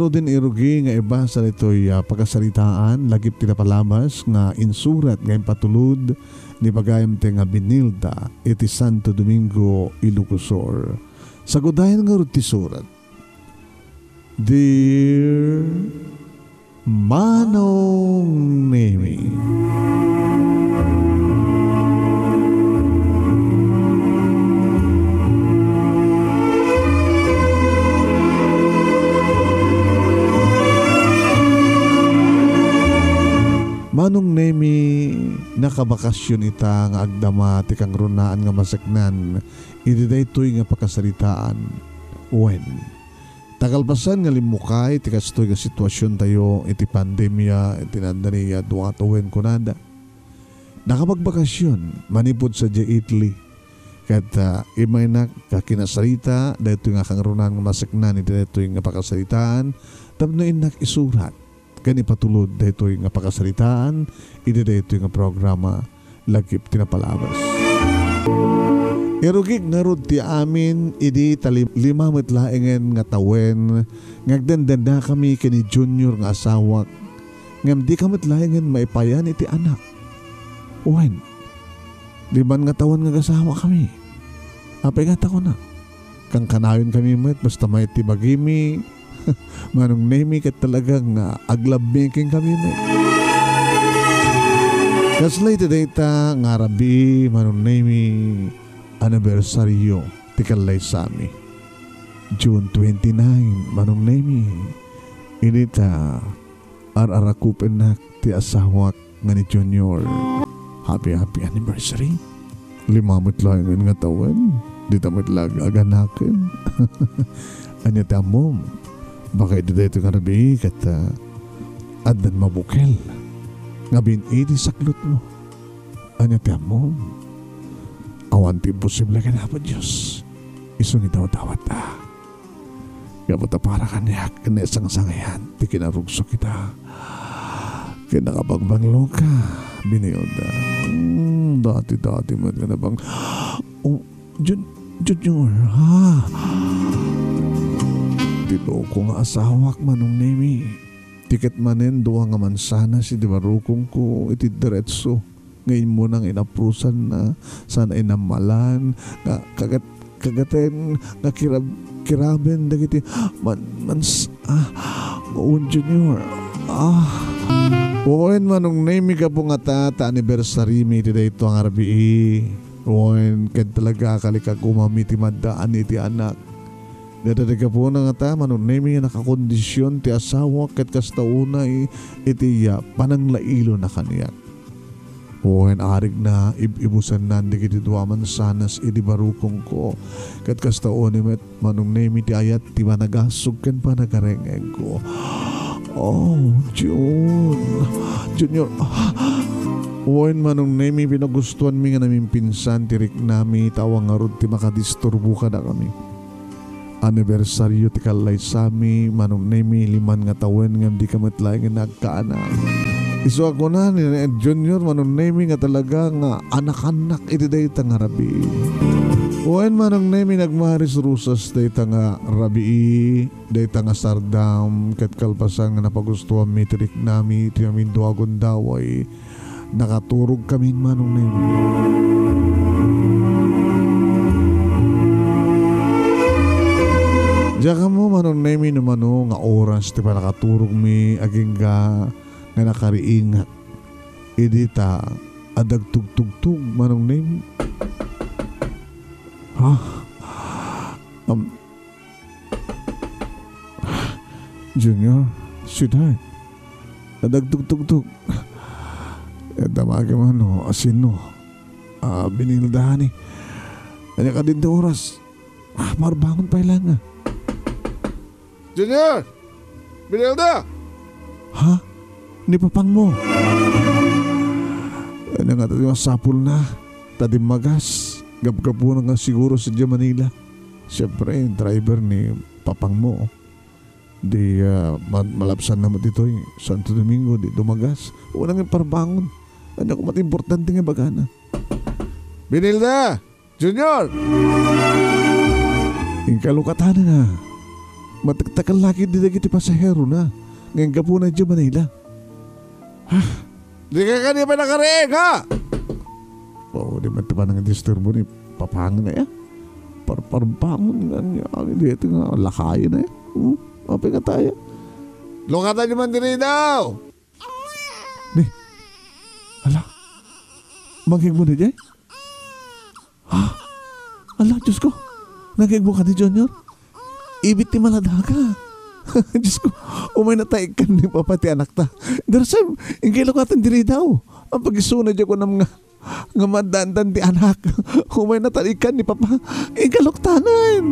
Naro din irugi nga iba sa ito'y pagkasalitaan, lagip tinapalabas nga insurat ngayon patulod ni bagayam te nga Binilda iti Santo Domingo, Ilocosur. Sagudayan nga ti surat. Dear Manong Nemi, Manong Nemi, nakabakasyon ita nga agdama ti kang runaan nga masaknan iti daytoy nga pakasalitaan. When tagalpasan nga limukay ti kastoy nga sitwasyon tayo iti pandemya iti nandaniya duwatowen kunada. Nakapagbakasyon manipod sa Italy kat imay na kakinasalita daytoy nga kang runaan nga masaknan iti daytoy nga pakasalitaan tapno inak isurat kani patulod daytoy nga pakasalitaan iti daytoy nga programa lagip tinapalabas. Irugig na rod ti amin idi lima metlaengen nga tawen ngagdendenda kami kini Junior nga asawa ngam di ka metlaengen maipayan iti anak. Uwan, 5 nga taon nga asawa kami. Apay nga tako na. Kang kanawin kami met basta may tibagimi Manong Nemi kat talagang aglab-making kami met. Kaslay today ta nga rabi Manong Nemi anibersaryo tikalay sami. June 29 Manong Nemi inita ararakupen na ti asawak nga ni Junior. Happy anniversary. 5 lang nga taon. Di tamit lag aganakin. Anya tamom. Baka ito dito nga rabi kat adan mabukel. Nga binidi saklot mo. Anya tamom. Awan ti imposible ka na pa Diyos. Isong itaw-tawat ta. Kaputa para kanyak kanesang sangayan. Di kinarugso kita. Kinakabagbanglo ka. Biniyoda. Dati mo ka na bang Junior ha? Tito ko nga asawak Manong Nemi. Tiket manen doa nga mansana si dibarukong ko iti diretso. Ngayon mo nang inaprusan na sana inamalan nga kagaten nga kiraben dagiti Junior. Owen Manong Nemi ka po nga ta anniversary mi iti dayto ang arabi. Owen ken talaga kalikag umamiti maddaan iti anak. Dadadaga po na nga ta Manong Nemi nga nakakondisyon ti asawa ket kastaunay iti pananglailo na kaniya. Owen arig na ibusan nandi kiti duaman sanas iti barukong ko ket kastaunay met Manong Nemi ti ayat ti managasog ken panagarengeg ko. Junior. Owen Manong Nemi pinagustuhan mi nga namin pinsan tirik nami tawang nga rod ti makadisturbo ka na kami. Anibersaryo ti kalay sami Manong Nemi 5 nga tawen nga di ka matlay nga nagkaanak. Iso ako na ni Junior Manong Nemi nga talaga nga anak-anak iti dayta nga rabi. Owen Manong Nemi nagmaris rusas dayta nga rabi dayta nga sardam ket kalpasan nga napagustuhan mi tirik nami ti amin duagon daway nakaturog kami Manong Nemi. Diya ka mo Manong Nemi namano nga oras ti pa nakaturog mi aging nga nakariingat. Idita adag tugtugtug Manong Nemi. Junior, sweetheart. Adag tugtugtug. Damagi man asino. Binildahan Kanya ka din na oras. Marbangon pa ilang nga. Junior! Binilda! Ha? Ni papang mo? Ano nga tayo sapul na. Tadim magas. Gab-gapo na nga siguro sa Manila. Siyempre, driver ni papang mo. Di malapsan naman dito Santo Domingo. Di dumagas. Unang yung parbangon. Ano ko mati-importante nga bagana. Binilda! Junior! Yung kalukatan na. Mataktakal laki di dagiti pasahero na. Ngayon ka po na dyan Manila. Ha? Di ka kanya pa nakareeg ha? Oo, di man pa nang disturbo ni Papang na ya. Parbangon nga niya. Dito nga, lakayin na ya. Ope ka tayo. Lukatan niyo man din daw. Ni, ala, maging mo na dyan? Ha? Ala, Diyos ko. Naging mo ka ni Junior? Ibit ni maladaga. Diyos ko, umay na tayo kan ni papati anak ta. Darasam, ingay lukatan diri daw. Ang pag-isunod ko ng nga madandan di anak. Umay na tayo kan ni papa. Ingay luktanan.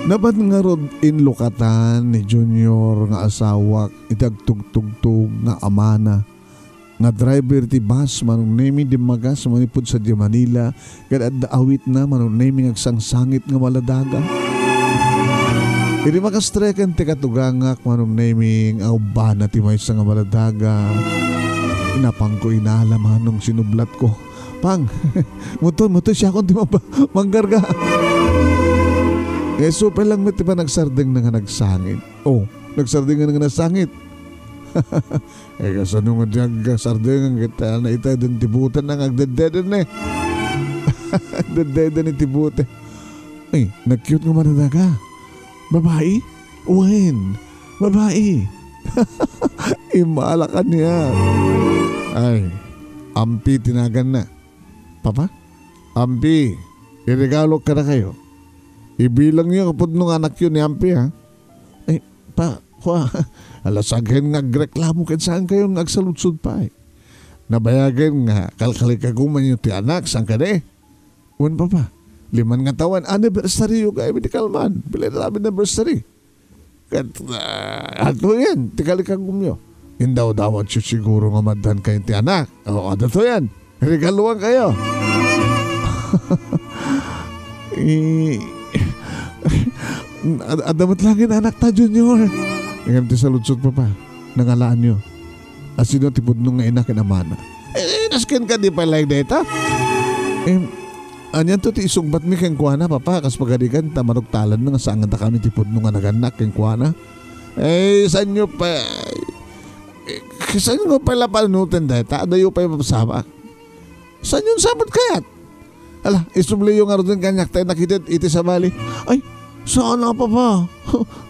Nabat nga rod in lukatan ni Junior nga asawa itagtugtugtug nga amana nga driver ti bus manong naming di magas manipod sa di Manila kad awit na manong naming agsangsangit nga maladaga. Iri makastrekan ti katugangak manong naming aubana ti maysa nga maladaga. Inapang ko inaala manong sinublat ko. Pang, muto siya kung di manggarga. So pa lang mati pa nagsardeng na nga nagsangit. Oh, nagsardeng nga nga nagsangit. Kasi nung nagsardeng nga kita na ita din tibutan na agdadedan na eh. Agdadedan ni tibutan. Ay, nag-cute nga manadaga. Babae? Uwain. Babae. Imalakan niya. Ay, Ampi tinagan na. Papa? Ampi, iregalo ka na kayo. Ibilang niyo kapag nung anak yun ni Ampi ha. Ay, alasagin nga agreklamo kan saan kayo nga agsaludsud pa eh. Nabayagan nga kalkalikaguman yung ti anak saan ka na eh. Uwan pa. 5 nga tawan anniversary yung kaya medical man. Bilay na namin anniversary. Ato yan, ti kalikagum nyo. Indaw-dawat siya siguro nga madan kayo ti anak. O, ato yan. Regaluan kayo. Adamat lang yung anak ta, Junior. Ngayon ti saludsod pa. Nangalaan nyo. Asino tipod nung nga inak inamana. Naskin ka di pa like data? Anyan to ti isugbat mi keng kuana, papa. Kas pagadikan, tamarugtalan na nga saan nga kami tipod nung nga naganak keng kuana. Saan nyo pa... Saan nyo pala panutin data? Adayo pa yung mapasama. Saan yung sabot kayat? Ala, isubli yung arodin kanyak tayo nakita iti sa bali. Ay, saan na pa?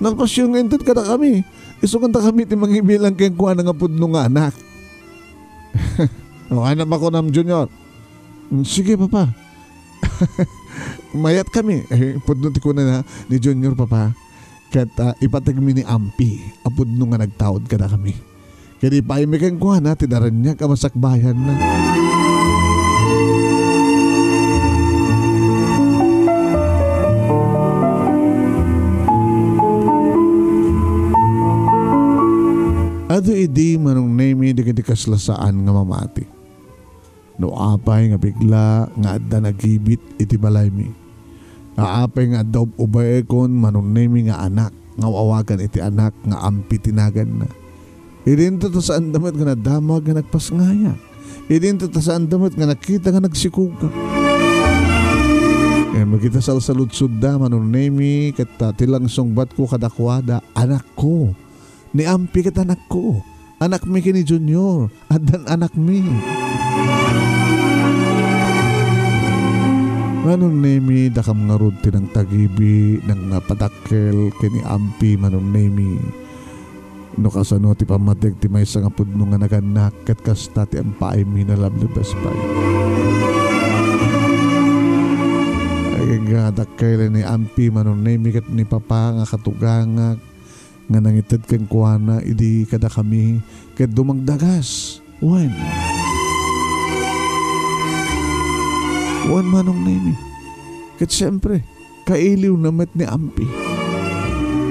Nalpas yung entet ka na kami. Isuganda kami ti mangibilang keng kuha nga pudno nga anak. Okay na ako nam Junior. Sige papa. Mayat kami. Pudno ti ko na ni Junior papa. Kat ipatagmi ni Ampi. Apudno nga nagtaod ka na kami. Kaya di pa imi keng kuha na tinaran niya kamasakbayan na. Ado idi manong name di kaslasaan nga mamati. No apay nga bigla nga adda nagibit iti balay mi. Aapay nga daw ubay kon manong name nga anak nga awagan iti anak nga Ampi tinagan na. Idinto to sa andamot nga nadamag nga nagpasngaya. Idinto to sa andamot nga nakita nga nagsikuga. Magkita salsaludsud da manong name kat tilang songbat ko kadakwada anak ko. Ni Ampi kat anak ko. Anak mi kini Junior. Adan anak mi. Manong nemi dakam nga rod tinang tagibi nang patakkel kini Ampi manong nemi. No kasano ti pamatek ti may nga pudno nga naganak kat kasta ti ampaay mi na lablibas pa. Ay nga dakkel ni Ampi manong nemi kat ni papa nga katugangak nga nangitad kang kuwana idi kada kami ket dumagdagas wan manong nemi ket siyempre kailiw namat ni Ampi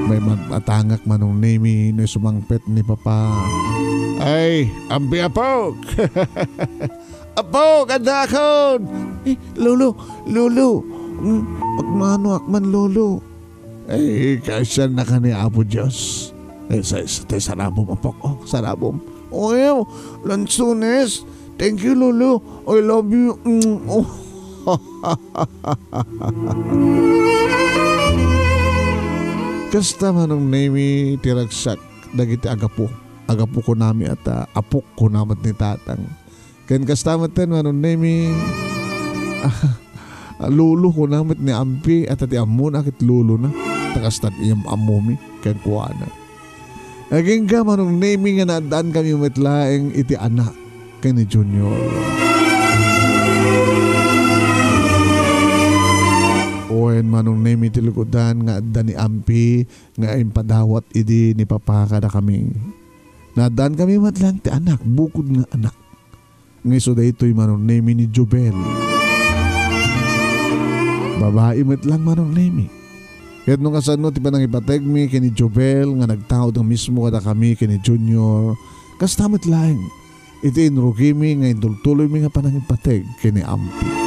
may matangak manong nemi no sumangpet ni papa. Ay Ampi apok apok adakon Lolo, pagmano akman lolo. Kasya na ka ni Apo Diyos. Sarabom apok. Sarabom. Lansunes. Thank you lolo. I love you. Kasta manong nami tiragsak dagiti agapo ko nami at apok ko namat ni tatang. Ken kasta maten manong nami lulo ko namat ni ampi at ati ammo na kit lulo na takastan iyam amomi ken kuana. Aging ka manong nami nga naadaan kami metlaeng iti anak ken ni Junior. Oen manong nemi tilukudan nga adda ni ampi nga impadawat idi ni papa kada kami. Nadaan kami matlang ti anak, bukod nga anak. Ngayon daytoy manong nemi ni Jubel. Babae matlang manong nemi. Kahit nung kasano ti panang ipateg mi kini Jubel nga nagtawad ang mismo kada kami kini Junior. Kastamit lang. Iti inrugi mi nga indultuloy mi nga panang ipateg kini ampi.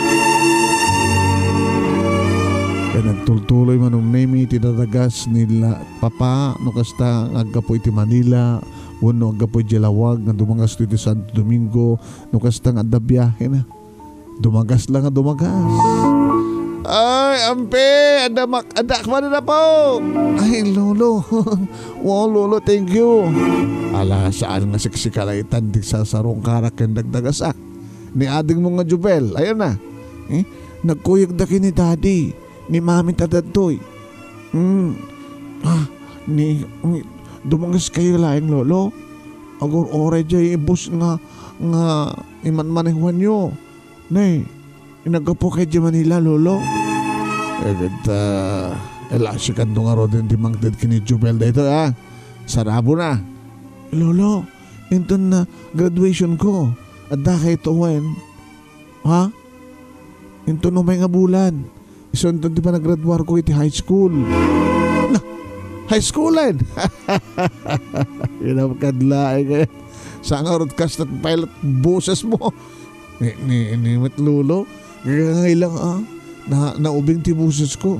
Kaya nagtultuloy manong nemi tinatagas nila papa no kasta aggapo iti Manila uno aggapo iti Jalawag nga dumagas iti Santo Domingo no kasta nga adda biyahe na dumagas lang nga dumagas. Ay ampe adak man na po. Ay lolo. Wow lolo, thank you. Ala saan nga siksikalaitan di sa sarong karak yung dagdagasak ni ading mo nga Jubel. Ayan na nagkuyog daki ni daddy ni mami tadadtoy. Ni dumangas kayo laing lolo. Agur oray jay ibus nga iman-manihwan nyo. Nay, inagapo kay di Manila lolo. Elasikan nung nga rodin di mangtid kini Jubel dito sarabo na. Lolo, ito na graduation ko. Adda kay tuwen. Ha? Ito no may nga bulan. So, di pa nag-graduar ko iti high school. Na, high school din. Inapakadlaay kayo. Saan nga roadcast at pilot boses mo? Ni Matlulo. Ngailang naubing ti boses ko.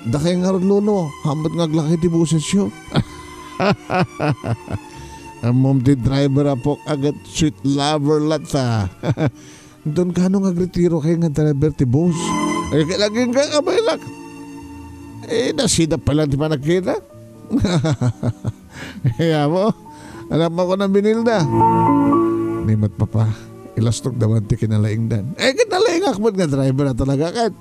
Dakay nga ron lolo. Hamat nga glaki ti boses yo. Ang mom ti driver apok agad sweet lover lata. Doon ka nung agretiro kayo nga driver ti boss. Laging ka kabailak. Nasidap pa lang di pa nakita. Kaya mo, alam mo ko ng binilda. Nimat papa, ilastok naman ti kinalaing dan. Kinalaing akmat nga driver na talaga kat.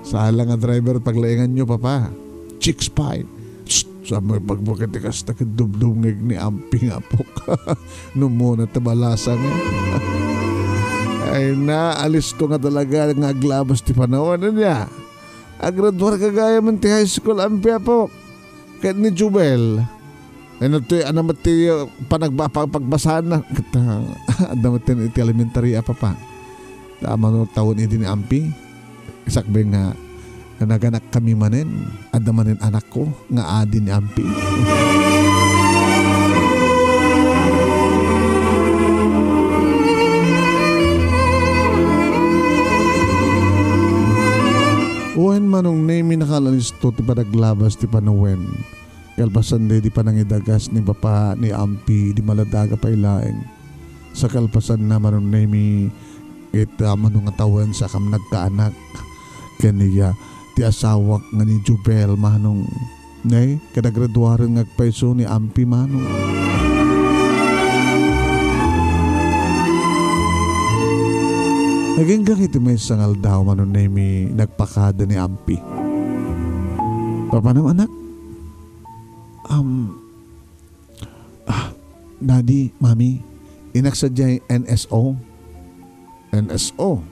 Sala nga driver paglaingan nyo papa. Chicks pie. Sa may pagbukit ikas na kadubdungig ni amping apok. Numuna tabalasa nga. Ay naalis ko nga talaga nga aglabas ti panahon niya. Agradwar kagaya man ti high school ampi apok. Kahit ni Jubel. Ano mat ti panagpagbasaan na. Ano mat ti elementary pa. Tama no taon iti ni ampi. Isakbe nga naganak kami manin. Ada manin anak ko nga adi ni ampi. Uwen manong name nakalalisto ti panaglabas ti panuwen. Kalpasan di pa nangidagas ni papa ni ampi di maladaga pa ilaeng. Sa kalpasan na manong name manong atawan sa kam nagkaanak. Kaniya ti asawak nga ni Jubel manong nay kadagraduaren ngagpaiso ni ampi manong. Naging gangit may sangal daw manon na may nagpakada ni ampi. Papa ng anak? Daddy, mami, inaksadya yung NSO. NSO?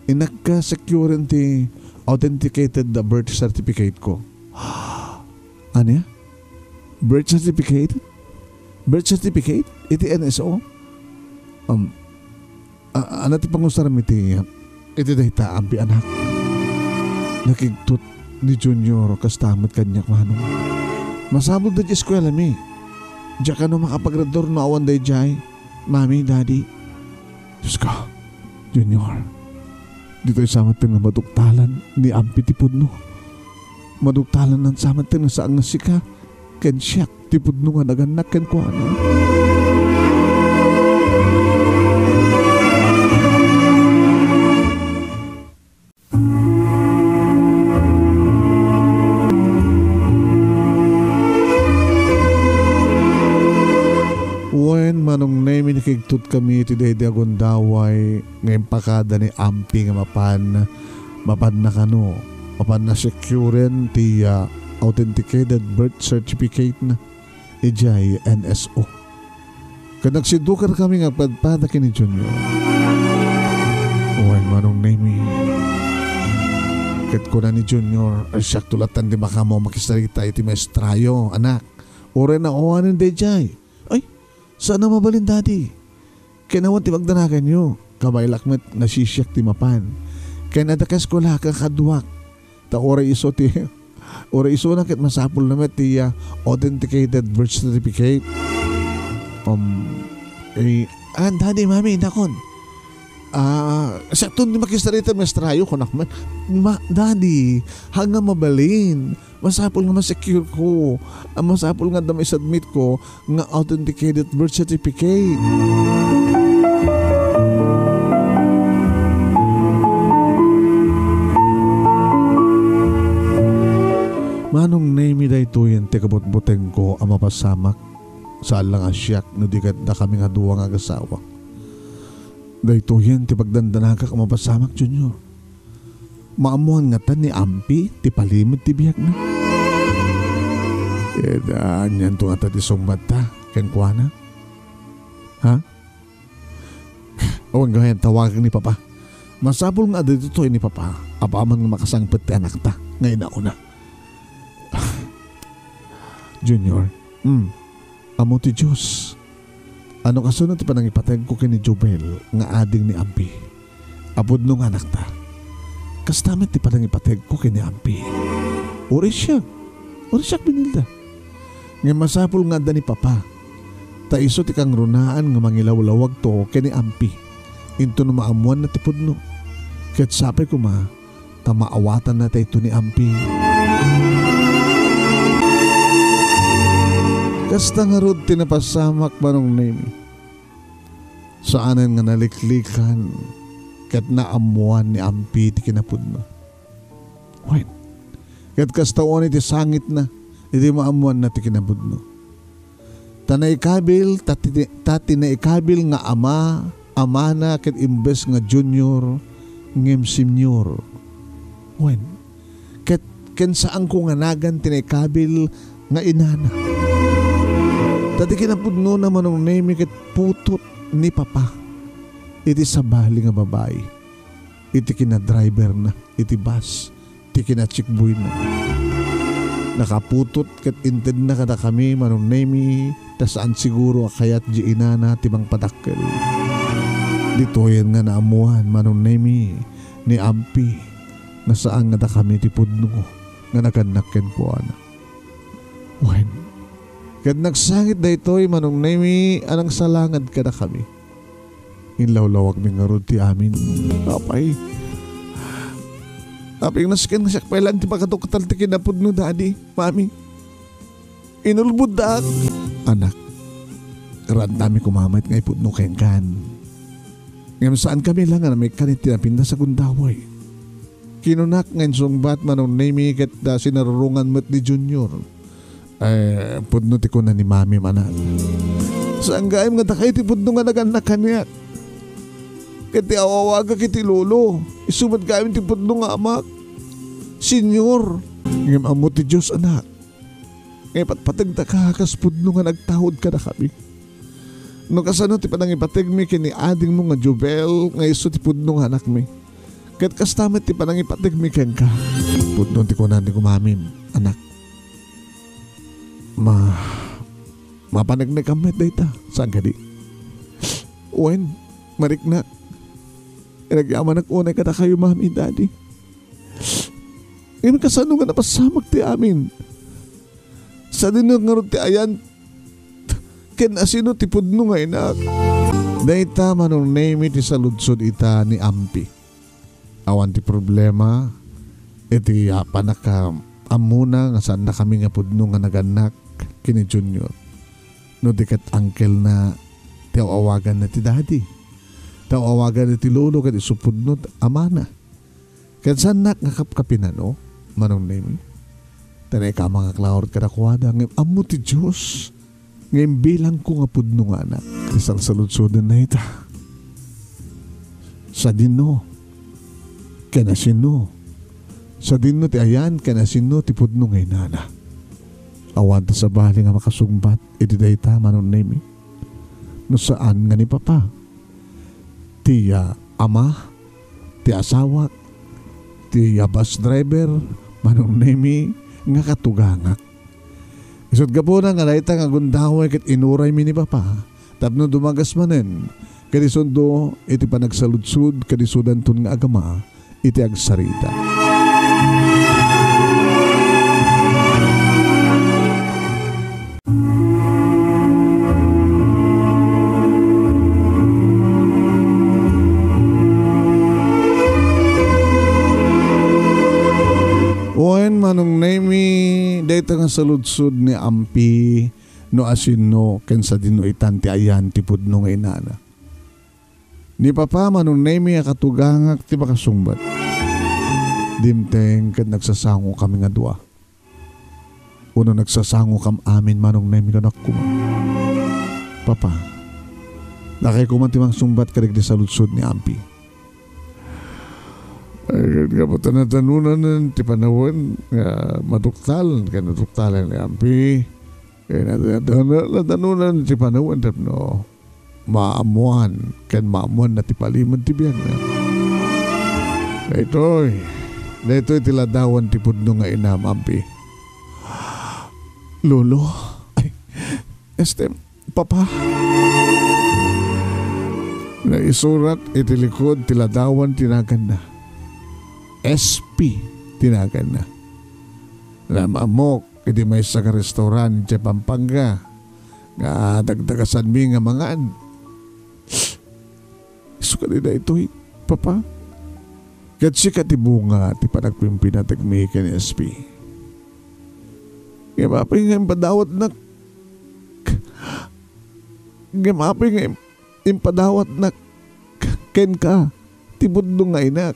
Inaka-security authenticated the birth certificate ko. Ano ya? Birth certificate? Birth certificate? Iti NSO? Ano ti pangusaram iti dahita ampi anak. Nakigtut ni Junior kastamot kanyak manong. Masabog da di eskwela mi. Diya ka no makapagrador no awan day jay. Mami, daddy. Diyos ko. Junior, dito'y samantin nga maduktalan ni Ampi ti pudno. Maduktalan ng samantin nga saan nga sika, ken siyak ti pudno nga naganak ken ko ano. When manong name inikigtut kami ti daydi agundaway ngayon pakada ni Ampi nga mapan na kano mapan na securen ti authenticated birth certificate na ijay NSO. Kanagsidukar kami nga padpada kini Junior. When manong name ket ko na ni Junior ay siyak tulatan di makamo makisarita iti maestrayo anak. Ore na oanin de jay. Sana mabalin dati. Kinawan ti magdanagan nyo. Kabay lakmet nasisyak ti mapan. Kaya nadakas ko lang kakaduak. Ta ora iso ti ora iso na ket masapul na met ti authenticated birth certificate. Dadi mami nakon. Sa tun di makisarita maestrayo ko nakman. Dadi hanga mabalin. Masapul nga masecure ko. Masapul nga na submit ko nga authenticated birth certificate. Manong name da ito yan te kabot-boteng ko ang mapasamak sa alang asyak no di kat na kami nga duwa nga agasawa. Da ito yan ti pagdandanaga ka mapasamak Junior. Maamuhan nga tan ni Ampi ti palimit ti biyak na. Yan to nga ta ti sumbat ta ken kuana. Ha? Awan gayan tawagan ni Papa. Masapul nga dito to ni Papa. Apaman nga makasangpet ti anak ta ngayon na una. Junior, amo ti Diyos. Ano kasunod ti panangipatag ko kini Jubel nga ading ni Ampi. Apod nung anak ta. Kastamit ti panangipatag ko kini Ampi. Uri siya binilda. Nga masapul nga da ni Papa. Ta iso ti kang runaan nga mangilawlawag to kini Ampi. Into no maamuan na ti pudno. Ket sapay ko ma, ta maawatan na tayo ni Ampi. Kasta nga rod tinapasamak manong name. Saanan nga naliklikan ket naamuan ni Ampi ti kinapudno. Wait. Ket kastawan iti sangit na iti maamuan na ti kinapudno. Tanaikabil tati naikabil nga ama na ket imbes nga junior ngem senior. Wen. Ken saan ko nga nagan tinaikabil nga inana. Tati kinapudno na manong name ket putot ni Papa. Iti sabali nga babae. Iti kina-driver na. Iti bus. Iti kina-chikboy na. Nakaputot ket inted na kada kami manong name ta saan siguro kayat di inana timang padakkel. Dito yan nga naamuhan manong name ni Ampi na saan nga da kami ti pudno nga naganakken po ana. When kad nagsangit da ito'y manong name anang salangad ka na kami. Inlawlawag mi nga rod ti amin. Apay. Apay nasken nga siyak pailan ti pagkatuktal ti kinapudno daddy, mami. Inulbud daak. Anak, randami kumamait nga ipudno ken kan. Ngam saan kami lang na may kanit tinapinda sa gundaway. Kinunak ngayon sungbat manong name ket da sinarurungan met ni Junior. Pudno ti ko na ni mami manal. Saan gaim nga takay ti pudno nga naganak kaniyak. Kati awawaga kiti lolo. Isumad gaim ti pudno nga amak. Senyor. Ngam amo ti Diyos anak. Ngay patpatagda ka kas pudno nga nagtahod ka na kami. No kasano ti panangipatag mi kini ading mo nga Jubel nga iso ti pudno nga anak mi. Kat kastamet ti panangipatag mi ken ka. Pudno ti ko na ni kumamim anak. Mapanagna kamet da ita. Saan ka di? Uwen, marik na. Inagyaman ako na kada kayo mami daddy. Ngayon kasano nga napasamag ti amin. Sa dinong nga ti ayan. Ken asino ti pudno nga inak. Dayta manong name iti saludsod ita ni Ampi. Awan ti problema iti panaka amuna nga saan na kami nga pudno nga naganak kini Junior. No di kat uncle na tiawawagan na ti daddy. Tiawawagan na ti lolo kat isupudno amana. Kat saan nak nga kapkapinan o manong name. Tanay ka mga klaor kadakwada ng amo ti Diyos. Ngayon bilang ko nga pudno nga anak. Isang saludsudan na ita. Sa dino. Kena sino. Sa dino ti ayan. Kena sino ti pudno ngay nana. Awan ta sa bali nga makasumbat. Iti da ita manong name. No saan nga ni papa. Ti ama. Ti asawa. Ti bus driver. Manong name. Nga katugangak. Isod ka po na nga naita nga gundaway kat inuray mi ni papa. Tapno dumagas manen. Kadisundo iti panagsaludsud kadisudan tun nga agama iti agsarita. Oen manong name dayta nga saludsud ni Ampi no asino ken sa dino itan ti ayan ti pudno nga inana. Ni papa manong name nga katugangak ti makasumbat. Dimteng ket nagsasango kami nga dua. Uno nagsasango kam amin manong name kanak ko. Papa, nakay ko man ti mang sumbat kadig di saludsud ni Ampi. Ay, nga po tanatanunan ti panahon nga maduktal kaya naduktalan ni Ampi kaya natatanunan ti panahon tapno maamuan kaya maamuan na ti paliman ti biyan na daytoy tiladawan ti pudno nga inam Ampi. Lolo ay papa na isurat iti likod tiladawan tinagan na SP tinagan na. Namamok iti may sa restaurant sa Pampanga nga dagdagasan mi nga mangan. Isu ka nila ito'y papa. Kat si katibunga ti panagpimpinatag mi ken SP. Gamapay nga impadawat na gamapay nga impadawat na ken ka tibudno nga inak.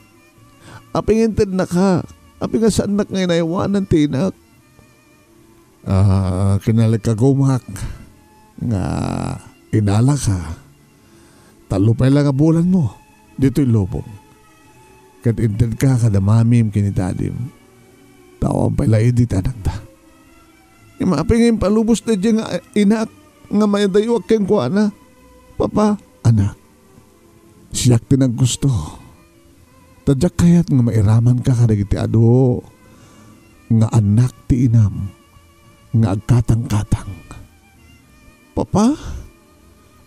Aping inted na ka. Aping nga saan nak ngayon naiwanan tinak. Kinalik ka gumak. Nga inala ka. Talupay lang ang bulan mo. Dito'y lubong. Kat inted ka kadamamim kinitadim. Tawang pala edit anak ta. Aping nga yung palubos na dyan nga inak. Nga may dayuak keng kuha na. Papa, anak. Siyak din ang gusto. Tadyak kayat nga mairaman ka kadagiti ado nga anak ti inam nga agkatang-katang. Papa,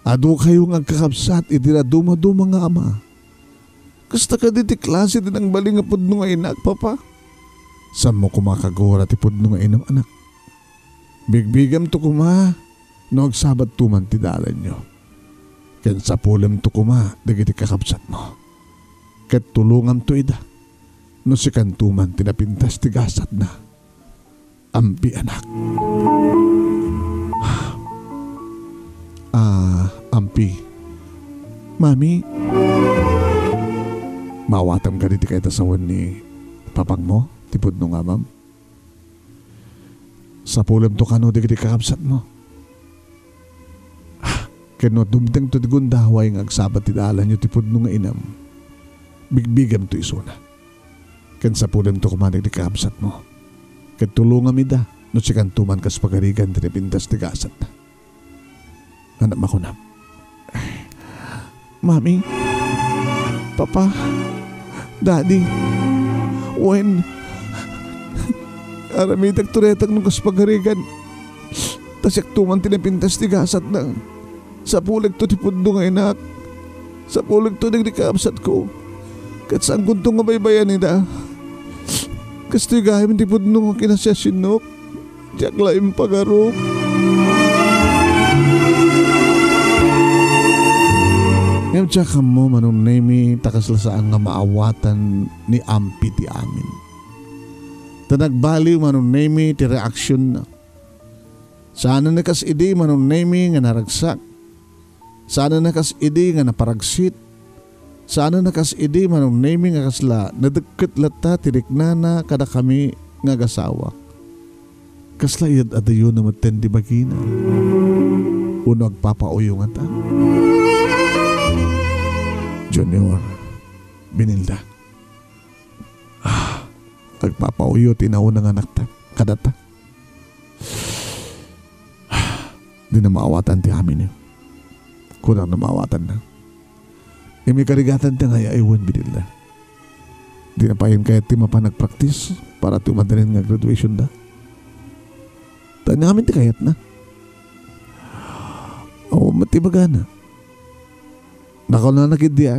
ado kayo nga agkakabsat iti na duma-duma nga ama. Kasta ka diti klase din ang bali nga pudno nga inak, papa. San mo kumakagora ti pudno nga inam anak? Bigbigam to kuma no agsabat tuman ti dalan nyo. Ken sa pulem to kuma dagiti kakabsat mo. Ket tulungam to ida. No si kantuman tinapintas tigasat na. Ampi anak. Ampi. Mami. Mawatam ka diti kay tasawan ni papang mo. Tipod no nga ma'am. Sa pulam to kano di kakabsat mo. Kano dumteng to di gundaway ng agsabat ti dalan nyo tipod no nga inam. Bigbigam to isuna. Kan sa pulam to kumanig di kakabsat mo. Kan tulungam ida. No si kantuman kas pagarigan tinipintas ti gasat na. Anak makunam. Mami. Papa. Daddy. When aramitak turetag nung kas pagarigan. Tasyak tuman tinipintas ti gasat na. Sa pulag to tipod nga inak. Sa pulag to di kakabsat ko. Kat saan kuntong nga baybayan nida. Kasto'y gahim di po nung kinasya sinok. Diyak laim pagarok. Siya ka mo manunemi takaslasaan nga maawatan ni ampi ti amin. Tanagbaliw manunemi ti reaksyon na. Sana nakas idi manunemi nga naragsak. Sana nakas idi nga naparagsit. Sana nakas idi manunemi nga kasla nadagket lata tiriknana kada kami nga gasawa. Kasla iyad adayo na maten di bagina. Uno agpapauyo nga ta. Junior, Binilda. Agpapauyo tinauna nga anak ta. Kadata. Di na maawatan ti amin yun. Kunang na maawatan na. Imi karigatan ti nga iwan Binilda. Di na pahin kaya ti mapanagpraktis para ti umadanin nga graduation da. Tanya amin ti kayat na. O matibaga na. Nakunanakid di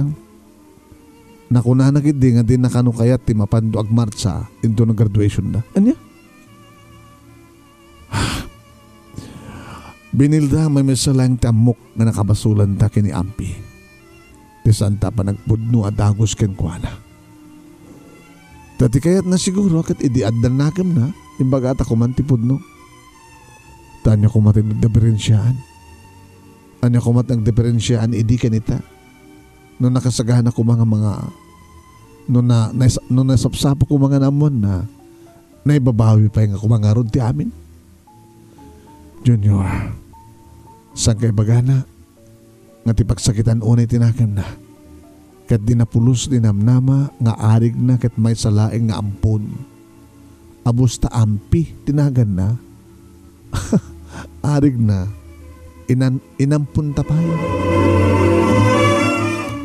Nakunanakid di nga di nakano kayat ti mapando agmartsa into na graduation na. Anya? Binilda may misalang ti amok nga nakabasulan ta kini ampi. Ti santa pa nagpudno at agos ken kuana. Tati kayat na siguro kat idiaddan nakam na imbaga ta kuman ti pudno. Tanya kumatin nagdiferensyaan. Anya kumat nagdiferensyaan idi kanita. Nung nakasagahan ako mga nung nasapsapa ko mga namon na naibabawi pa yung ako mga rod ti amin. Junior, saan kay bagana nga ti pagsakitan unay tinakan na kat dinapulos dinamnama nga arig na kat may salaing nga ampun. Abos ta ampi tinagan na arig na inampun tapayo.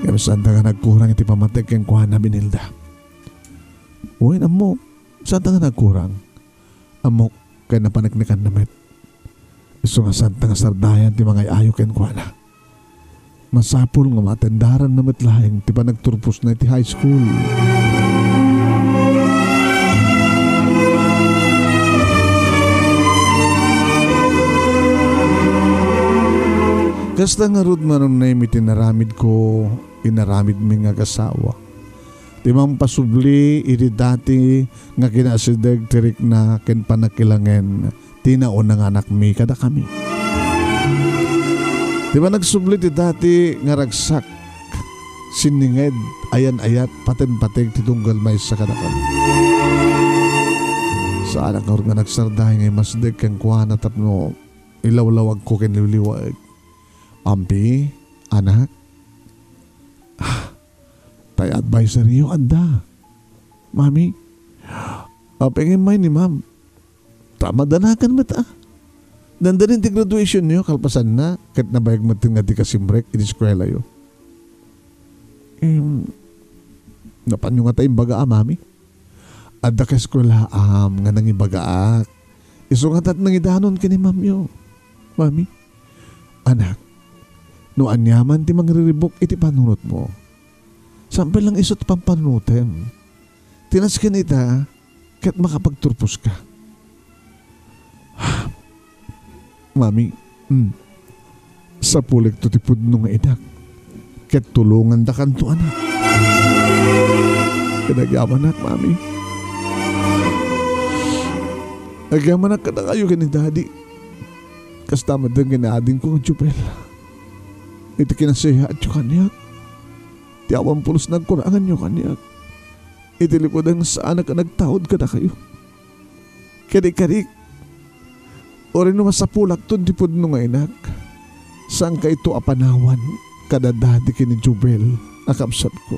Kaya saan nga nagkurang iti pamatag kang kuha na Binilda. Uy, amok. Saan nga nagkurang? Amok, kaya napanagnikan namit. Iso nga saan nga sardayan ti mga ayaw kang kuha na. Masapul nga matendaran namit lahing ti panagturpos na iti high school. Kasta nga rod manong na itinaramid ko, inaramid mi nga kasawa. Timang pasubli, iti dati nga kinasideg tirik na ken panakilangen, tinaon nga anak mi kada kami. Diba nagsubli ti dati nga ragsak, sininged, ayan-ayat, paten-pateg titunggal may sa kada kami. Sa anak nga nagsardahay ngay masdeg ken kuana tapno, ilawlawag ko ken liwliwag. Ampi, anak, tayo advisory yung anda. Mami, pengin may ni ma'am, tama danakan mata. Nandarin ti graduation niyo, kalpasan na, kahit nabayag matin nga di kasimbrek, iniskwela yo. Napanyo nga tayong baga, mami. Adda ka eskwela, nga nang ibagaak. Isungat at nang idanon ka ni ma'am yo. Mami, anak, no anyaman ti mangriribok iti panunot mo. Sampay lang isot pampanutem. Tinas ka nita, kat makapagturpos ka. Mami, sa pulik to tipod nung idak, kat tulungan da kanto anak. Kadagaman ak, mami. Agaman ak kada kayo ka ni daddy. Kastama din ginading ko ang Jubel. Iti kinasaya at yung kanyak. Ti awan pulos nagkurangan yung kanyak. Iti likodan sa anak ka nagtawad ka na kayo. Karik-karik. O rin naman sa pulak to di po nung inak. Saan ka ito apanawan kada dati kini Jubel akapsat ko.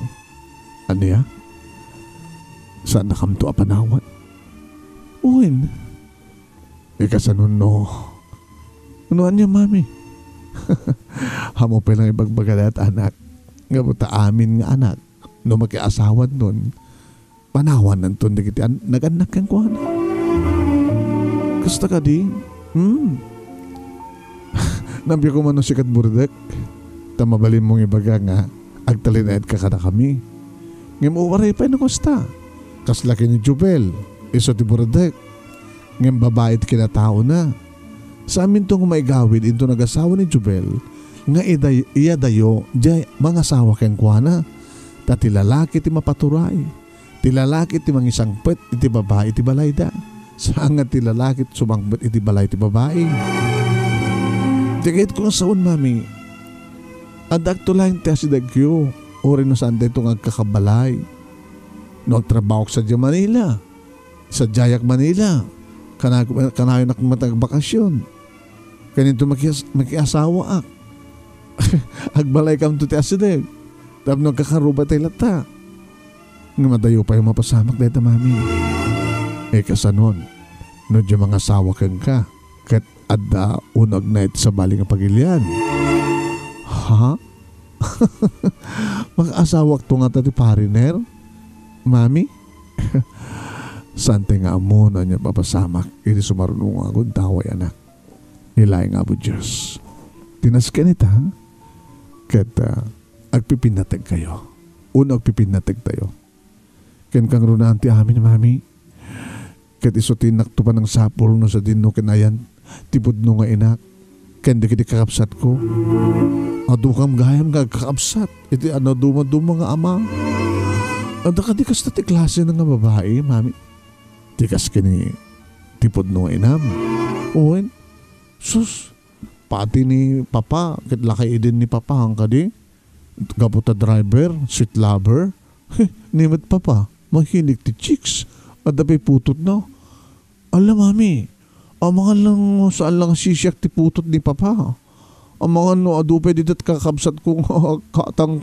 Ano ya? Saan na kam to apanawan? Uwin. Ikasanon no. Unuan niya mami. Hamo pa lang ibagbaga at anak. Nga buta amin nga anak. No makiasawan nun. Panawan ng tundi kiti naganak kang kuhan. Kasta ka di? Nabi ko man no sikat burdek. Tamabalin mong ibaga nga agtalinayad ka kada kami. Ngem uwaray pa na kosta. Kaslaki ni Jubel. Iso ti burdek. Ngem babae kinatao na. Sa amin itong maigawid into nag-asawa ni Jubel, nga iya dayo jay mga asawa ken kuana ta ti lalaki ti mapaturay, ti lalaki ti mangisangpet iti babae ti balay da, saan nga ti lalaki ti sumangpet iti balay ti babae. Tigit kung saon mami adak to lang ti asidagyo ori no saan dito nga kakabalay no agtrabaho sa Manila, sa Jayak Manila kanayo nakmatagbakasyon kanito makiasawa ak agbalay kam to ti asideg tapno kakaruba tayo lata nga madayo pa yung mapasamak dito mami. Kasanon no di mga asawa kang ka kat adda unag na ito sa bali nga pagilian. Ha? Mag-asawa to nga ti pariner mami. Sante nga mo na niya papasamak iti sumarunong nga kung taway anak ilay nga po Diyos tinas ka nita kat agpipinatag kayo agpipinatag tayo ken kang runan ti amin mami kat isutin nakto pa ng sapol no sa dinno kinayan tipod no nga inak ken di kakapsat ko adukam gayam nga kakapsat iti ano duma nga ama anda ka di kas ti klase na nga babae mami di kas kini tipod no nga inam uwen sus pati ni papa ket lakay din ni papa ang kadi gaputa driver sweet lover nimit papa mahilig ti chicks at dapay putot na alam mami ang mga lang saan lang sisyak ti putot ni papa ang mga no adupay didat kakabsat kong katang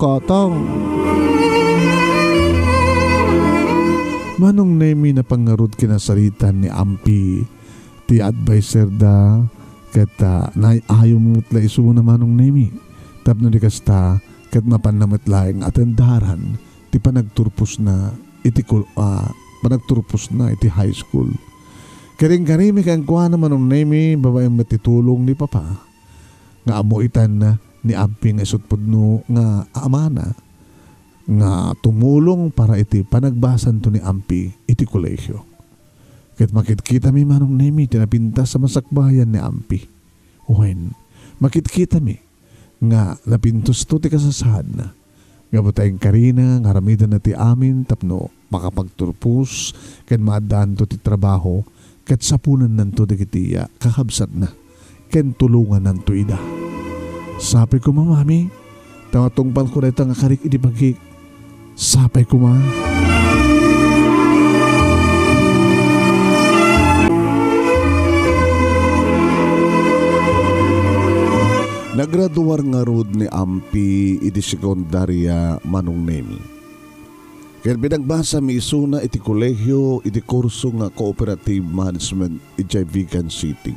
manong nemi na pangarod kinasaritan ni Ampi ti advisor da kat ayaw mo tla iso na manong nemi tapno di kasta kat mapanamat laing atendaran ti panagturpos na iti high school karing-karimi kang kuha naman ng nemi babaeng matitulong ni papa nga amuitan na ni Ampi nga isutpudno nga amana nga tumulong para iti panagbasan to ni Ampi iti kolehiyo. Ket makit-kita mi manong nemi tinapintas sa masakbayan ni Ampi. Uwen, makit-kita mi nga napintos to ti kasasad na. Nga butayeng karina nga ramidan na ti amin tapno makapagturpus ken maadaan to ti trabaho ket sapunan nanto digitiya kakabsat na ken tulungan nanto ida. Sapay ko mamami tawatungpal ko na ito nga karik iti pagkik. Sapay ko ma. Nagraduar nga rod ni Ampi iti sekundarya manong nemi. Kaya binagbasa mi isuna iti kolehiyo iti kurso nga cooperative management iti Vigan City.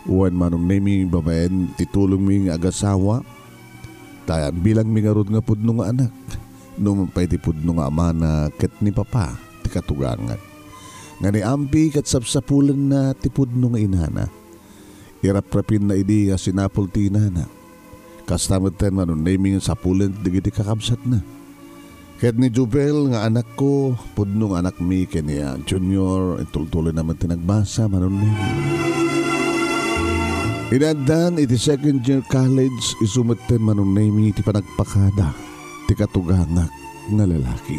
Uwan manong nemi babaen titulong mi nga agasawa. Tayan bilang mi nga rod nga pudno nga anak. Numampay ti pudno nga amana ket ni papa ti katugangan. Nga ni Ampi ket sapsapulan na ti pudno nga inana. Iraprapin na idi sinapol ti inana. Kastamad ten manon naming sapulan digiti kakabsat na. Ket ni Jubel nga anak ko pudno nga anak mi ken niya junior itultuloy naman tinagbasa manon naming. Inadan iti second year college isumeten manon naming ti panagpakada ti katugangak nga lalaki.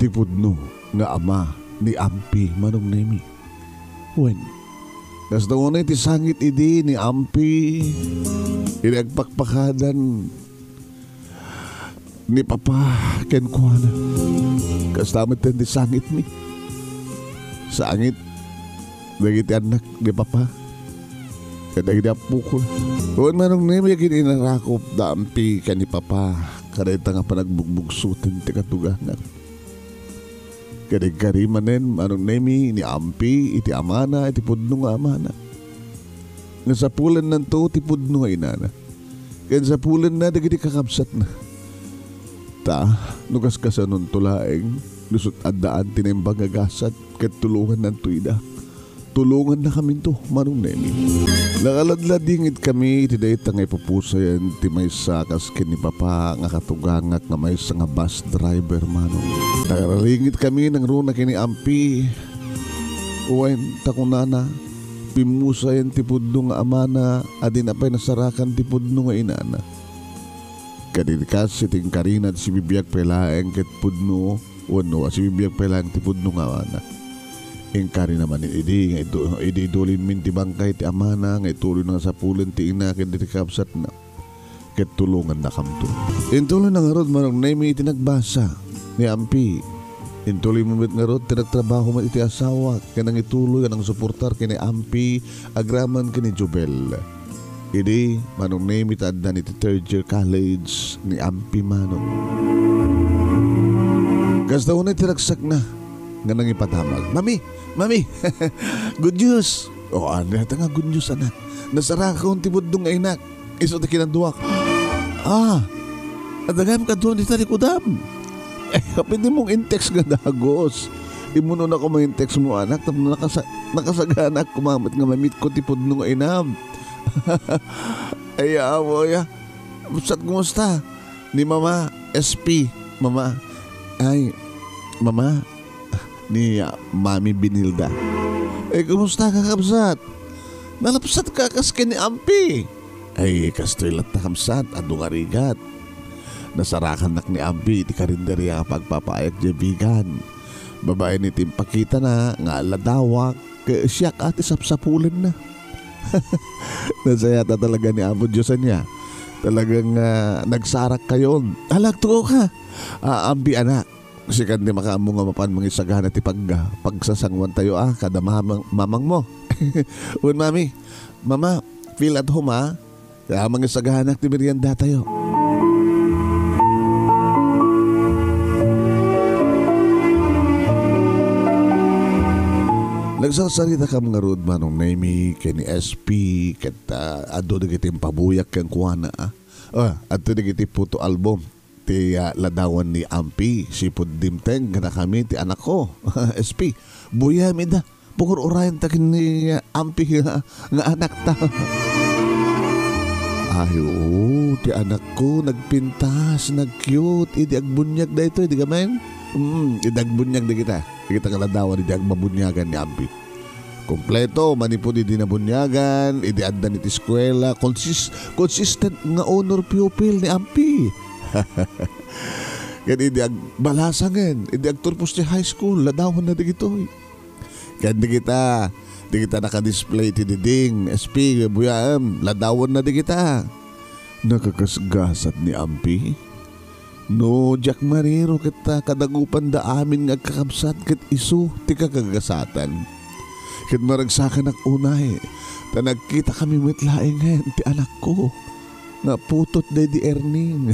Ti pudno nga ama ni Ampi manong naming. When kas daw na iti sangit idi ni Ampi inagpakpakadan ni papa ken kuana. Kas damit ti sangit mi. Sangit dagiti anak ni papa. Kadagiti apukol. Doon manong nemi kin inarakop da Ampi ken ni papa kadayta nga panagbugbugsuten ti katugangan. Kadig-kari manen manong nemi ni Ampi iti amana iti pudno nga amana. Nga sa pulan nanto iti pudno nga inana. Kaya sa pulan na dagiti kakabsat na. Ta, nukas ka sa nun tulaeng lusot addaan tinimbang agasat ket tulungan nanto ida. Tulungan na kami to manong nemi. Nakaladladingit kami iti dayta nga ipupusayan ti may sakas ken ni papa nga katugangak nga may nga bus driver manong. Nakaringit kami ng runa kini Ampi. Uwain takunana pimusayan ti pudno nga amana adin apay nasarakan ti pudno nga inana. Kadirikas iting karinat si bibiyag pelaeng ket pudno wano si bibiyag pelaeng ti pudno nga amana. Ingkari naman idi nga idulin min ti bangkay ti amana nga ituloy na sa pulen ti ina ket dirikapsat na ket tulungan na kamto. Intuloy na nga rod manong naimi iti nagbasa ni Ampi. Intuloy mo mit nga rod tinagtrabaho man iti asawa kanang ituloy kanang suportar kini Ampi agraman kini Jubel. Idi manong naimi taddan iti third year college ni Ampi manong. Kasta unay tinagsak na nga nang ipatamag. Mami, good news. O ano yata nga good news anak. Nasara ka kong tibudong nga inak. Iso ti kinanduak. Adagam ka doon dito likudam. Pwede mong in-text nga dagos. Imuno na ko mga in-text mo anak. Tapos nakasaganak kumamit nga mamit ko tipudong nga inam. Ay awo ya. Busat kumusta? Ni Mama SP. Mama. Ni Mami Binilda. Kumusta ka kapsat? Nalapsat ka kaskin ni Ampi. Kastoy lat na kamsat. Ado nga rigat. Nasarakan nak ni Ampi. Di karinderya pagpapayak jabigan. Babae ni Timpakita na nga ladawak. Siyak ati sapsapulan na. Nasayata talaga ni Amo Diyosan niya. Talagang nagsarak kayon. Alagtuo ka. Ampi anak. Kasi kan di makaamong nga mapan mga isagahan at pagsasangwan tayo kada mamang mo. Un mami, mama, feel at home kaya mga isagahan at merienda tayo. Nagsasarita ka mga road manong naimi kani SP kata ado nagitim pabuyak kang kuwana ato nagiti puto album ti ladawan ni Ampi sipod dimteng gana kami ti anak ko SP buya mi da pukor orayan ta kini Ampi nga anak ta. Ayo ti anak ko nagpintas nag-cute idi agbunyag da ito idi gamen idi agbunyag da kita kaladawan idi agmabunyagan ni Ampi kompleto manipod idi nabunyagan idi addan iti eskwela consistent nga honor pupil ni Ampi. Kan idi ag balasangan, idi ag turpos ti high school, ladawan na digitoy. Kan di kita naka-display ti diding, SP, buyam, ladawan na di kita. Nakakasgasat ni Ampi. No, Jack Mariro kita kadagupan da amin nga kakabsat ket isu ti kakagasatan. Ket maragsakan ak unay, ta nagkita kami mitlaengen ti anak ko. Na putot de di Erning.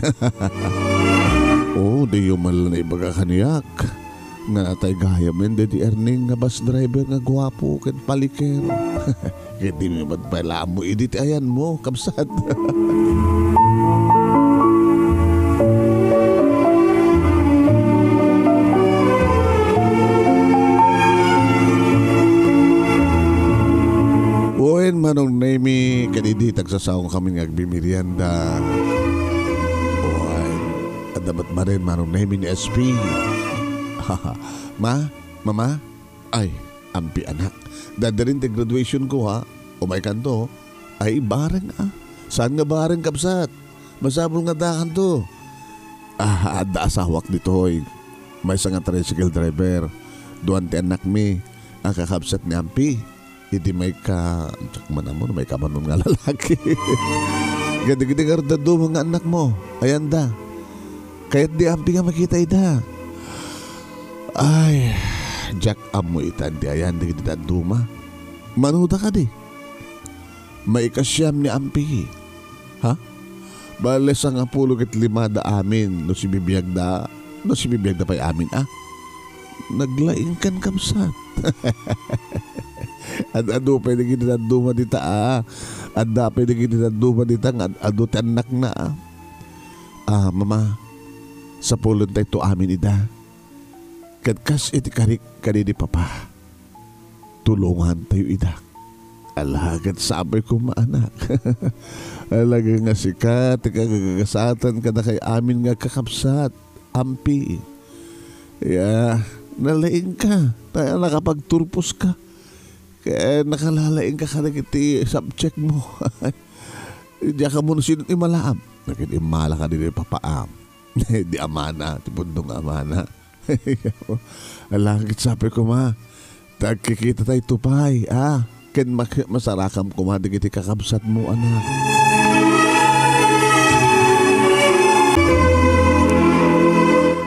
Di yung mal na ibaga kaniyak. Nga natay gaya men de di Erning nga bus driver nga gwapo ken paliker. Kaya di mo magpala mo edit ayan mo kapsat. Manong naimi kanidi tagsasawang kami ng agbimirianda. Adamat ma rin manong naimi ni SP. Mama, ay, Ampi anak. Dadarin ti graduation ko O may kanto. Ay, bareng Saan nga bareng kapsat? Masabol nga dakan to. Ada asawak dito hoy. May isang tricycle driver. Duwan ti anak mi. Ang kakapsat ni Ampi. Hindi may may kamanon nga lalaki. Ganda-ganda nga rin mga anak mo. Ayan da. Kaya't di Ampi nga makita ida. Ay, Jack amo itan di ayan di kita duma. Manuda ka di. May ikasyam ni Ampi. Bales ang 15 amin no si bibiyag da pa'y amin naglaing kan kamsat. Ado pwede kita duma dita Ada pwede kita duma dita ado ti anak na mama sa pulon tayo to amin ida kadkas iti karik kanini papa tulungan tayo ida alagad sabay ko maanak. Alaga nga sikat kagagasatan kada kay amin nga kakapsat Ampi nalaing ka tayo nakapagturpos ka Kaya nakalalaing ka iti subject mo. Diya ka muna sinong imalaam. Nakit-imala ka din papaam. Di amana, ti bundong amana. Alangit sabi ko ma, tagkikita tayo tupay, ken masarakam ko ma, digiti kakabsat mo anak.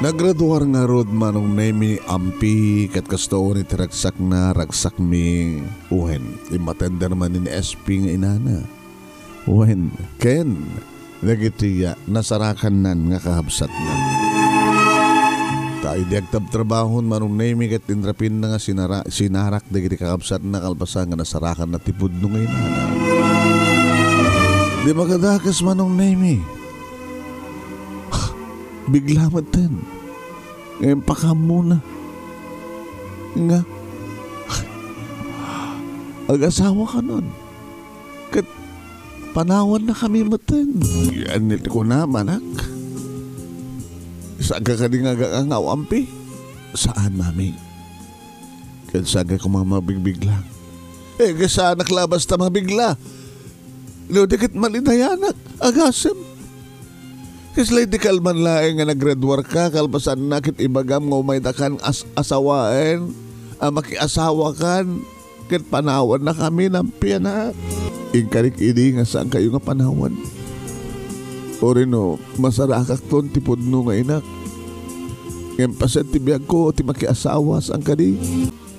Nagraduar nga rod manong nemi ampi kat kasto ni tiragsak na ragsak mi uhen. Imatenda naman ni SP nga inana. Uhen, ken nagitiya nasarakan nan nga kahabsat na. Tayo di agtab-trabahon manong nemi kat tinrapin na nga sinarak dagiti kakabsat na kalpasan nga nasarakan na tipod nung ngayon na. Di magadakas manong nemi. Bigla matan. Ngayon pakam muna. Nga. Ag-asawa ka nun. Kat panawan na kami matan. Yan ko na manak. Saan ka kaning agangaw, ampi? Saan, mami? Kaya saan ka kumamabigbig lang? Saan naklabas ta mabigla? Dikit malinayanak, agasem. Kasi di kalman laeng nga naggraduar ka, kalpasan nakit ibagam nga umay dakan asawain, makiasawa kan, kit panawan na kami ng piyanak. Ingkarik ini nga saan kayo nga panawan? O rin o, masarakak ton tipod no nga inak. Ngayon pasan tibiyag ko, ti makiasawa saan ka di.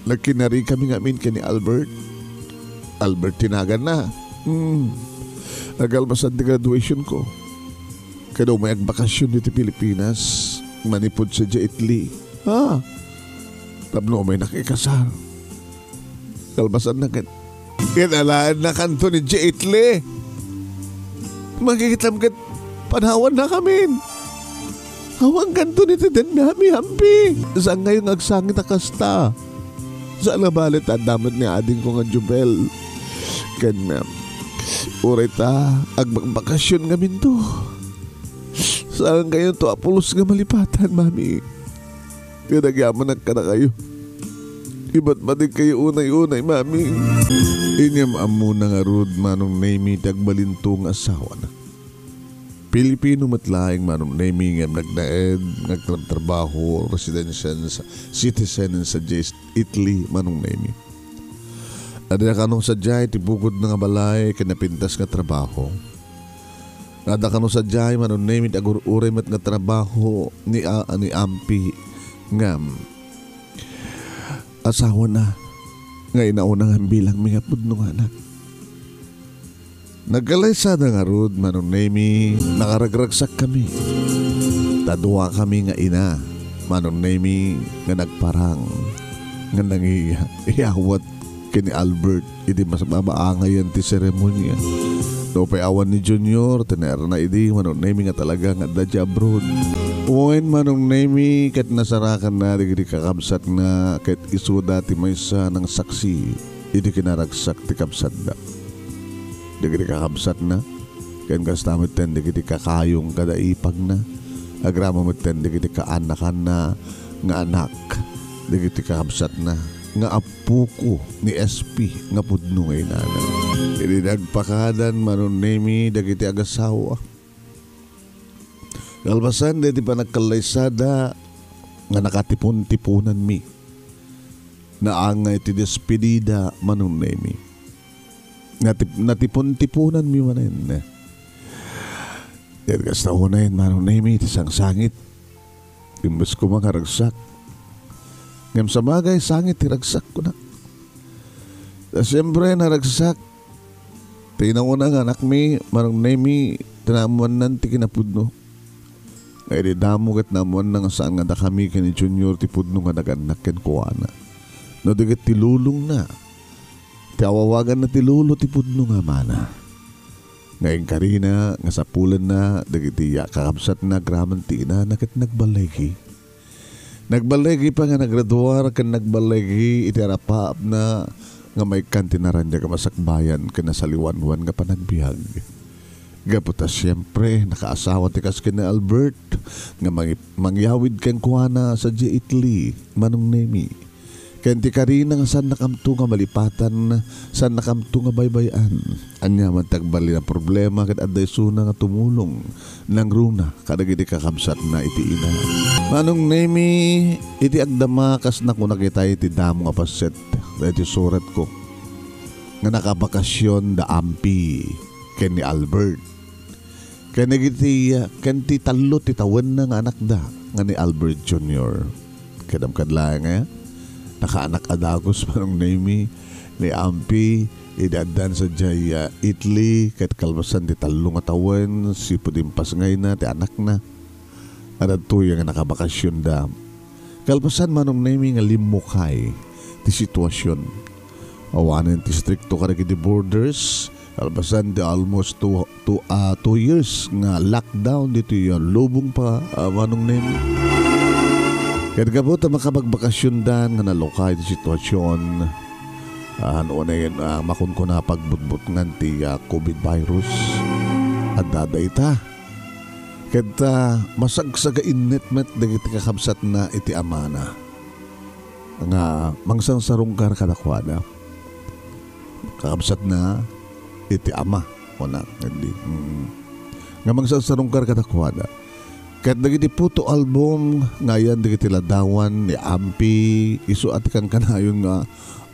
Nagkinari kami nga min ni Albert. Albert tinagan na. Nagalmasan di graduation ko. Kaya may agbakasyon dito Pilipinas. Manipod sa Italy. Tabno may nakikasal. Kalbasan na kan. Kinalaan na kanto ni Italy. Magkikitam kat panawan na kami. Hawang kanto ni Tiden nami hampi. Saan ngayong agsangit akasta? Sa alabalit ang damot ni ading ko nga Jubel. Kaya uray ta agbakasyon ngamin to. Saan kayo to apulos nga malipatan, mami? Pinagyaman ka na kayo. Iba't madig kayo unay-unay, mami. Inyam amuna nga rod manong nami tagbalintong asawa na. Pilipino matlaing manong nami nga nagdaed, nagtrabaho, residential citizen sa Italy manong nami. Ada kanong sadyay tibukod na nga balay kinapintas nga trabaho. Ada kanong sadyay manong nami agur-uray mat nga trabaho ni Ampi nga asawa na nga inauna nga bilang mga pudno nga anak. Nagkalaysada nga rod manong nami nakaragragsak kami. Tadua kami nga ina manong nami nga nagparang nga nangiyawat kini Albert iti mas mabaangayan ti seremonya. No pay awan ni Junior tener na idi manong nami nga talaga nga dadya abroad. Uwain manong nami kat nasarakan na digdi kakabsat na kat isuda ti maysa ng saksi idi kinaragsak ti kabsat da. Digdi kakabsat na ken kastamit ten digdi kakayong kadaipag na agrama mo ten digdi kaanakan na nga anak digdi kakabsat na nga apo ko ni SP nga pudno ngay nana. Idi nagpakadan manon nemi dagiti agasawa. Galbasan diti pa nagkalaysada nga nakatipon-tipunan mi. Naangay ti despedida manon nemi. Natipon-tipunan mi manen. Yan kas tahunayin manon nemi ti sang-sangit. Imbes ko makaragsak. Ngam sa bagay, sangit, tiragsak ko na. Siyempre, naragsak. Tinangunan nga anak mi, marang nemi, tinamuan nan ti kinapudno. Ngay di damo kat namuan na nga saan nga da kami kani Junior ti pudno nga naganak ken kuana. No digat ti lulong na. Ti awawagan na ti lulo ti pudno nga mana. Ngayon karina, nga sa pulan na, dagiti kakabsat na graman ti ina, nakit nagbalegi. Nagbalegi pa nga nagraduar kan nagbalegi iti arapaap na nga may kantinaran niya kamasakbayan kana sa liwanwan nga panagbiag. Gaputa siyempre nakaasawa ti kas kina Albert nga mangyawid ken kuana sa Italy manong nemi. Kenti ka rin nga saan nakamto nga malipatan, saan nakamto nga baybayan. Anya man tagbali na problema kat aday suna nga tumulong ng runa kadagiti kakabsat na iti ina. Manong nemi iti agdamakas na ko nakita iti damo nga paset. Iti surat ko nga nakabakasyon da ampi ken ni Albert. Kenti talo ti tawen na nga anak da nga ni Albert Jr. Kadam-kadla nga nakaanak adagos manong nemi ni Ampi idadan sa Jaya Italy ket kalbasan ti talo nga tawen si pudimpas ngay na ti anak na adadtoy nga nakabakasyon da kalbasan manong nemi nga limukay ti sitwasyon awanen ti stricto kadagiti borders kalbasan di almost 2 years nga lockdown dito yung lubong pa manong nemi. Kaya gabot ang makapagbakasyon dan nga nalokay di sitwasyon ano na yun makon ko na pagbutbut nganti COVID virus at dadaita. Kaya masagsaga inetmet dagiti kakabsat na iti amana nga mangsang sarungkar kadakwana kakabsat na iti ama o na hindi nga magsasarungkar katakwada kat dagiti puto album ngayon dagiti ladawan ni Ampi isu at kang kanayon nga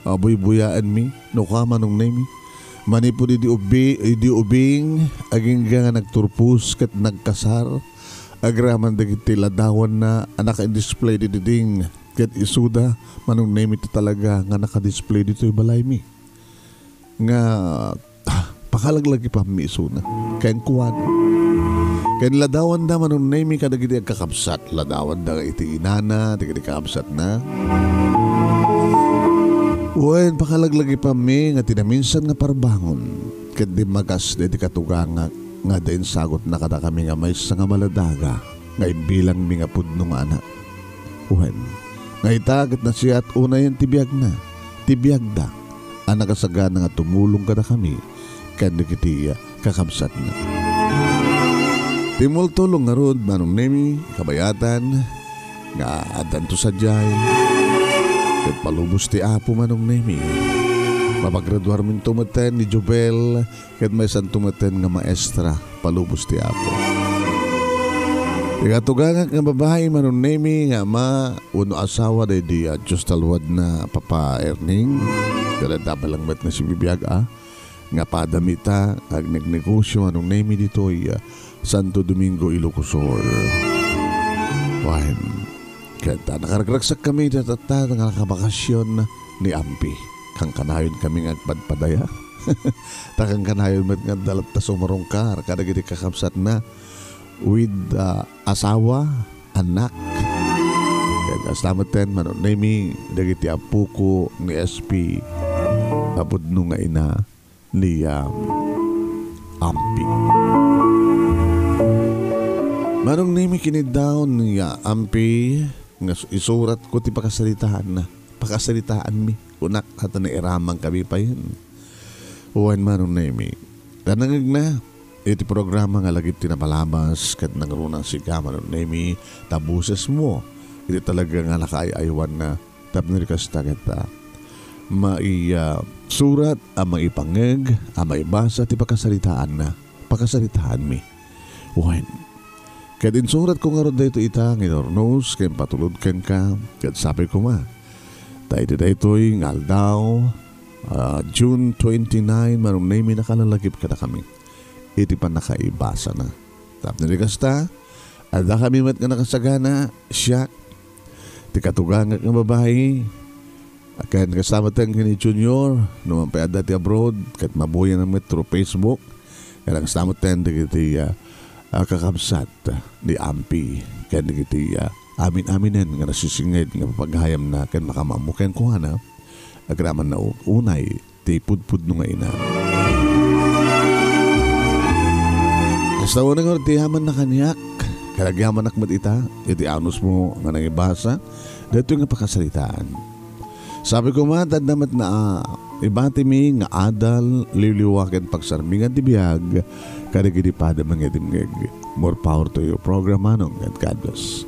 buy-buyaan mi no ka manong nemi manipo di ubing aging nga nagturpus kat nagkasar agraman dagiti ladawan na anak display di ding kat isuda manong nemi ito talaga nga naka-display dito yung balay mi nga pakalaglagi pa miso na kayan kuwan kayan ladawan da manong nemi kadagiti kakabsat ladawan da iti inana digiti kakabsat na wen pakalaglagi pa mi nga tinaminsan nga parbangon ket di magas di katugang nga dain sagot na kada kami nga may nga maladaga nga imbilang mi nga pudno nga anak wen nga itagat na siya at una yung tibiyag da anak kasagana nga tumulong kada kami kanda kiti kakabsat na. Timultulong nga rod manong nemi kabayatan nga adan to sadyay ket palubos ti apo manong nemi mapagraduar min tumaten ni Jobel ket may san tumaten nga maestra palubos ti apo. Ikatugangan nga babae manong nemi nga uno asawa day di Diyos talwad na Papa Erning kada dabalang met na si bibiyag nga padamita ag nagnegosyo anong nemi dito ay Santo Domingo, Ilocosur. Wahin kaya nakaragraksak kami datata nga nakabakasyon ni Ampi kang kanayon kami ngagpadpadaya takang kanayon met nga dalat ta sumarongkar kada giti kakabsat na with asawa anak kaya stameten manon nemi dagiti apo ko ni SP abudno nga ina ni Ampi. Manong nimi kinidawn ni Ampi nga isurat ko ti pakasalitaan mi unak hata na iramang kami pa yun uwan manong nimi tanangag na iti programa nga lagip tinapalabas kat nangrunang siga manong nimi tabuses mo iti talaga nga nakaayaywan na tapnirikas takita surat ang maipangeg ang maibasa ti pakasalitaan mi wen kaya din surat ko nga ron dito itang inornos kaya patulod ken ka kaya sabi ko tayo dito'y ngal daw June 29 manong nami nakalalagip ka na kami iti pa nakaibasa na tapnirikas ta ada kami mat nga nakasagana siya ti katugangat nga babae akan kasama tayong kini Junior naman pa dati abroad kat mabuhay na metro Facebook kaya kasama tayong diti kakabsat ni Ampi kaya diti amin-aminen nga nasisingid nga paghayam na kan makamamukin ko na agraman na unay ti pudpud no nga ina kasta unang nga ti haman na kanyak kalagyaman nakmat iti anus mo nga nangibasa dito nga pakasalitaan. Sabi ko tadamat na ibati mi nga adal liliwakan pagsarmingan ti biyag kadagiti pada mangitimngeg. More power to your program anong and God bless.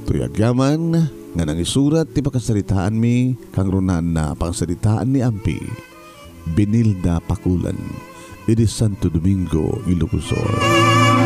Tuyag yaman nga nang isurat ti pakasaritaan mi kang runan na pakasaritaan ni Ampi Benilda Pakulan, iti Santo Domingo, Ilocos Sur.